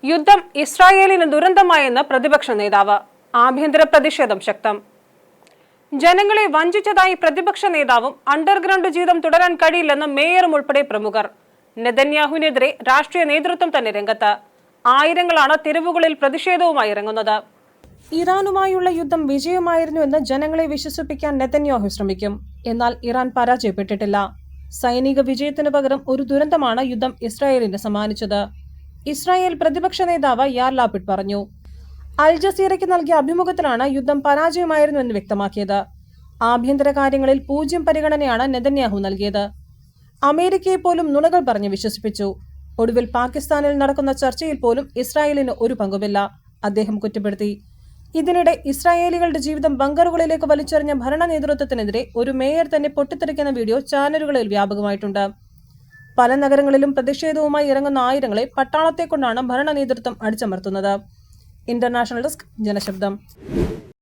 യുദ്ധം ഇസ്രായേലിന് ദുരന്തമായെന്ന് പ്രതിപക്ഷ നേതാവ്. ആഭ്യന്തര പ്രതിഷേധം ശക്തം. ജനങ്ങളെ വഞ്ചിച്ചതായി പ്രതിപക്ഷ നേതാവും അണ്ടർഗ്രൗണ്ട് ജീവിതം തുടരാൻ കഴിയില്ലെന്ന് മേയറും ഉൾപ്പെടെ പ്രമുഖർ. നെതന്യാഹുവിനെതിരെ രാഷ്ട്രീയ നേതൃത്വം തന്നെ രംഗത്ത്. ആയിരങ്ങളാണ് തെരുവുകളിൽ പ്രതിഷേധവുമായി ഇറങ്ങുന്നത്. ഇറാനുമായുള്ള യുദ്ധം വിജയമായിരുന്നുവെന്ന് ജനങ്ങളെ വിശ്വസിപ്പിക്കാൻ നെതന്യാഹു ശ്രമിക്കും. എന്നാൽ ഇറാൻ പരാജയപ്പെട്ടിട്ടില്ല. സൈനിക വിജയത്തിനു പകരം ഒരു ദുരന്തമാണ് യുദ്ധം ഇസ്രായേലിന് സമ്മാനിച്ചത്. ഇസ്രായേൽ പ്രതിപക്ഷ നേതാവ് യാർ ലാപിഡ് പറഞ്ഞു. അൽ ജസീറയ്ക്ക് നൽകിയ അഭിമുഖത്തിലാണ് യുദ്ധം പരാജയമായിരുന്നുവെന്ന് വ്യക്തമാക്കിയത്. ആഭ്യന്തര കാര്യങ്ങളിൽ 0 പരിഗണനയാണ് നെതന്യാഹു നൽകിയത്. അമേരിക്കയെ പോലും നുണകൾ പറഞ്ഞ് വിശ്വസിപ്പിച്ചു. ഒടുവിൽ പാകിസ്ഥാനിൽ നടക്കുന്ന ചർച്ചയിൽ പോലും ഇസ്രായേലിന് ഒരു പങ്കുമില്ല, അദ്ദേഹം കുറ്റപ്പെടുത്തി. ഇതിനിടെ ഇസ്രായേലികളുടെ ജീവിതം ബങ്കറുകളിലേക്ക് വലിച്ചെറിഞ്ഞ ഭരണ നേതൃത്വത്തിനെതിരെ ഒരു മേയർ തന്നെ പൊട്ടിത്തെറിക്കുന്ന വീഡിയോ ചാനലുകളിൽ വ്യാപകമായിട്ടുണ്ട്. പല നഗരങ്ങളിലും പ്രതിഷേധവുമായി ഇറങ്ങുന്ന ആയിരങ്ങളെ പട്ടാളത്തെ കൊണ്ടാണ് ഭരണ നേതൃത്വം അടിച്ചമർത്തുന്നത്. International desk, ജനശബ്ദം.